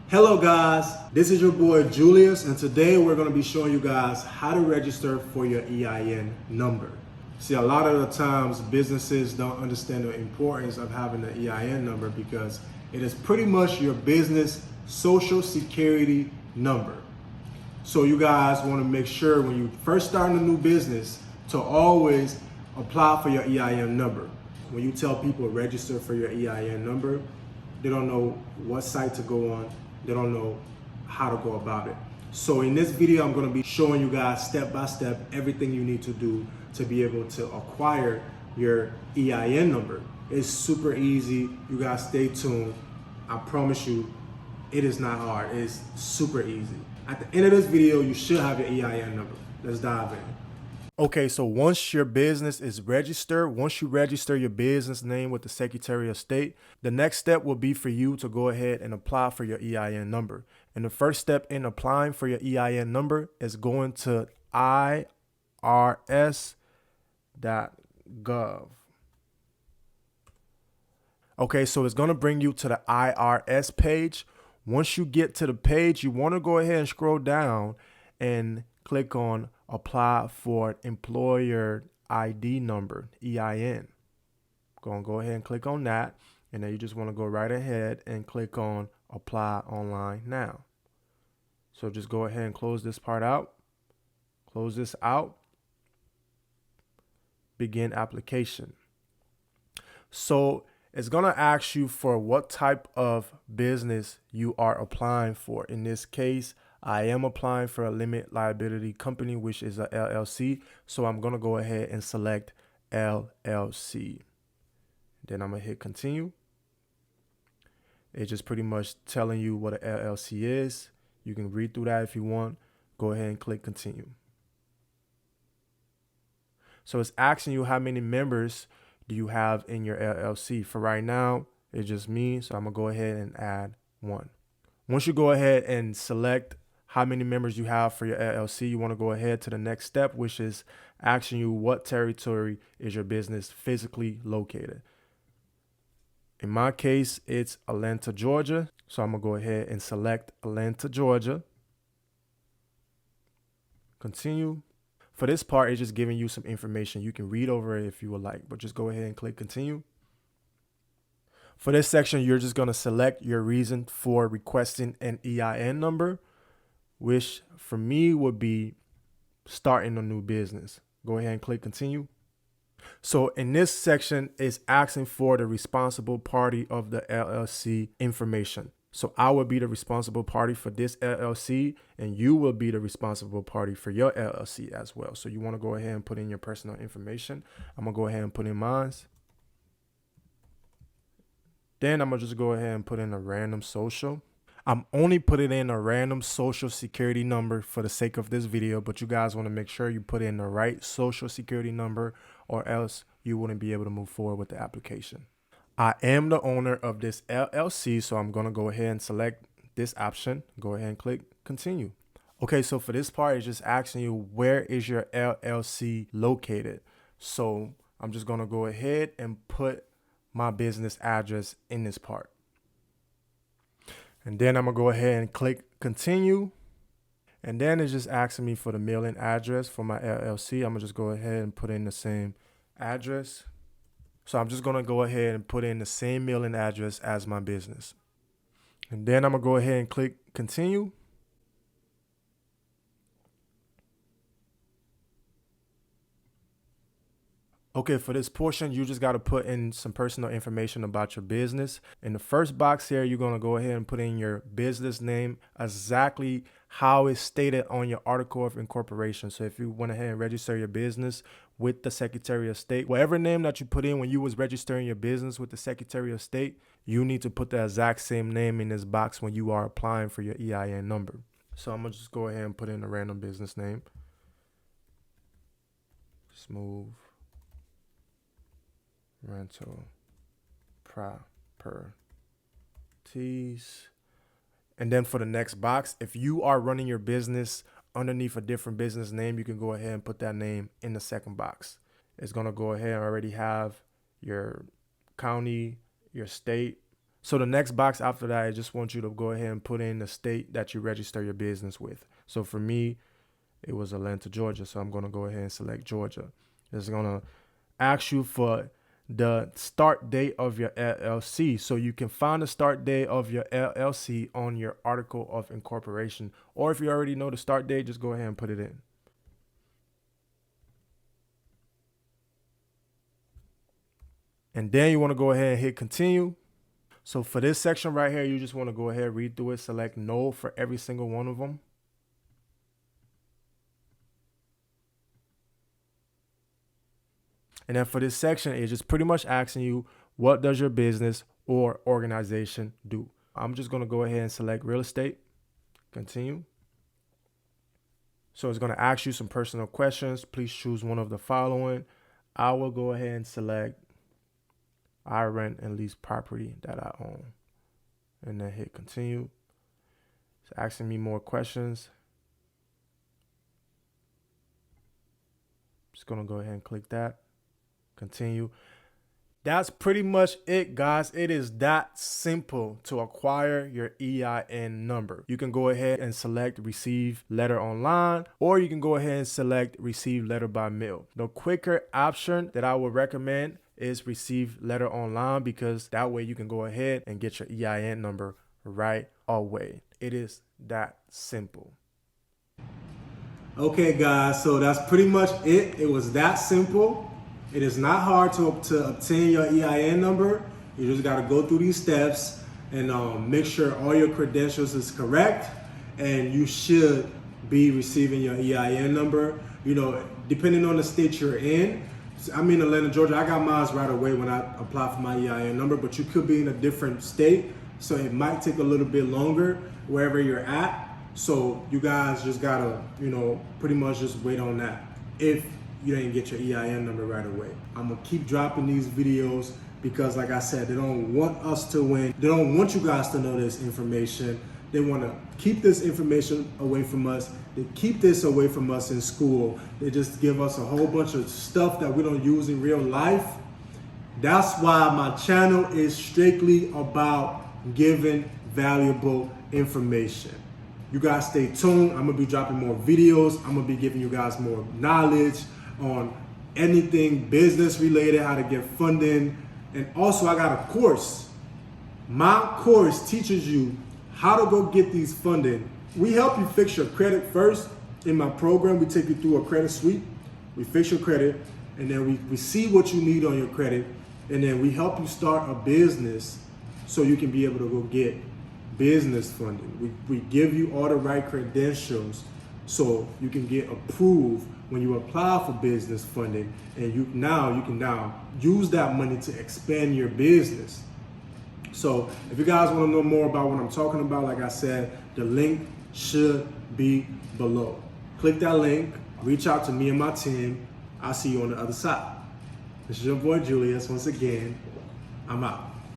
Hello guys, this is your boy Julius, and today we're going to be showing you guys how to register for your EIN number. See, a lot of the times businesses don't understand the importance of having an EIN number because it is pretty much your business social security number. So you guys want to make sure when you first start a new business to always apply for your EIN number. When you tell people register for your EIN number, they don't know what site to go on. They don't know how to go about it. So in this video, I'm going to be showing you guys step by step everything you need to do to be able to acquire your EIN number. It's super easy. You guys stay tuned. I promise you, it is not hard. It's super easy. At the end of this video, you should have your EIN number. Let's dive in. Okay, so once your business is registered, once you register your business name with the Secretary of State, the next step will be for you to go ahead and apply for your EIN number. And the first step in applying for your EIN number is going to irs.gov. Okay, so it's going to bring you to the IRS page. Once you get to the page, you want to go ahead and scroll down and click on apply for employer ID number, EIN. Go ahead and click on that. And then you just want to go right ahead and click on apply online now. So just go ahead and close this part out. Close this out. Begin application. So it's going to ask you for what type of business you are applying for. In this case, I am applying for a limited liability company, which is a LLC. So I'm going to go ahead and select LLC. Then I'm going to hit continue. It's just pretty much telling you what an LLC is. You can read through that if you want. Go ahead and click continue. So it's asking you how many members do you have in your LLC. For right now, it's just me. So I'm going to go ahead and add one. Once you go ahead and select how many members you have for your LLC, you want to go ahead to the next step, which is asking you what territory is your business physically located. In my case, it's Atlanta, Georgia. So I'm going to go ahead and select Atlanta, Georgia. Continue. For this part, it's just giving you some information. You can read over it if you would like, but just go ahead and click continue. For this section, you're just going to select your reason for requesting an EIN number, which for me would be starting a new business. Go ahead and click continue. So in this section, it's asking for the responsible party of the LLC information. So I will be the responsible party for this LLC, and you will be the responsible party for your LLC as well. So you want to go ahead and put in your personal information. I'm going to go ahead and put in mine. Then I'm going to just go ahead and put in a random social. I'm only putting in a random social security number for the sake of this video, but you guys want to make sure you put in the right social security number or else you wouldn't be able to move forward with the application. I am the owner of this LLC, so I'm going to go ahead and select this option. Go ahead and click continue. Okay, so for this part, it's just asking you where is your LLC located. So I'm just going to go ahead and put my business address in this part. And then I'm going to go ahead and click continue. And then it's just asking me for the mailing address for my LLC. I'm going to just go ahead and put in the same address. So I'm just going to go ahead and put in the same mailing address as my business. And then I'm going to go ahead and click continue. Okay, for this portion, you just got to put in some personal information about your business. In the first box here, you're going to go ahead and put in your business name exactly how it's stated on your article of incorporation. So if you went ahead and register your business with the Secretary of State, whatever name that you put in when you was registering your business with the Secretary of State, you need to put the exact same name in this box when you are applying for your EIN number. So I'm going to just go ahead and put in a random business name. Smooth rental properties. And then for the next box, if you are running your business underneath a different business name, you can go ahead and put that name in the second box. It's going to go ahead and already have your county, your state. So the next box after that, I just want you to go ahead and put in the state that you register your business with. So for me, it was Atlanta, Georgia. So I'm going to go ahead and select Georgia. It's going to ask you for the start date of your LLC. So you can find the start date of your LLC on your article of incorporation. Or if you already know the start date, just go ahead and put it in. And then you want to go ahead and hit continue. So for this section right here, you just want to go ahead, read through it, select no for every single one of them. And then for this section, it's just pretty much asking you, what does your business or organization do? I'm just going to go ahead and select real estate, continue. So it's going to ask you some personal questions. Please choose one of the following. I will go ahead and select I rent and lease property that I own, and then hit continue. It's asking me more questions. Just gonna go ahead and click that, continue. That's pretty much it, guys. It is that simple to acquire your EIN number. You can go ahead and select receive letter online, or you can go ahead and select receive letter by mail. The quicker option that I would recommend is receive letter online, because that way you can go ahead and get your EIN number right away. It is that simple. Okay, guys, so that's pretty much it. It was that simple. It is not hard to obtain your EIN number. You just got to go through these steps and make sure all your credentials is correct, and you should be receiving your EIN number. You know, depending on the state you're in. I'm in Atlanta, Georgia. I got mine right away when I applied for my EIN number, but you could be in a different state, so it might take a little bit longer wherever you're at. So you guys just gotta, pretty much just wait on that if you didn't get your EIN number right away. I'm gonna keep dropping these videos because, like I said, they don't want us to win. They don't want you guys to know this information. They want to keep this information away from us. They keep this away from us in school. They just give us a whole bunch of stuff that we don't use in real life. That's why my channel is strictly about giving valuable information. You guys stay tuned. I'm gonna be dropping more videos. I'm gonna be giving you guys more knowledge on anything business related, how to get funding. And also I got a course. My course teaches you how to go get these funding. We help you fix your credit first. In my program, we take you through a credit suite. We fix your credit, and then we see what you need on your credit, and then we help you start a business so you can be able to go get business funding. We give you all the right credentials so you can get approved when you apply for business funding, and you can now use that money to expand your business. So if you guys want to know more about what I'm talking about, like I said, the link should be below. Click that link, reach out to me and my team. I'll see you on the other side. This is your boy Julius once again. I'm out.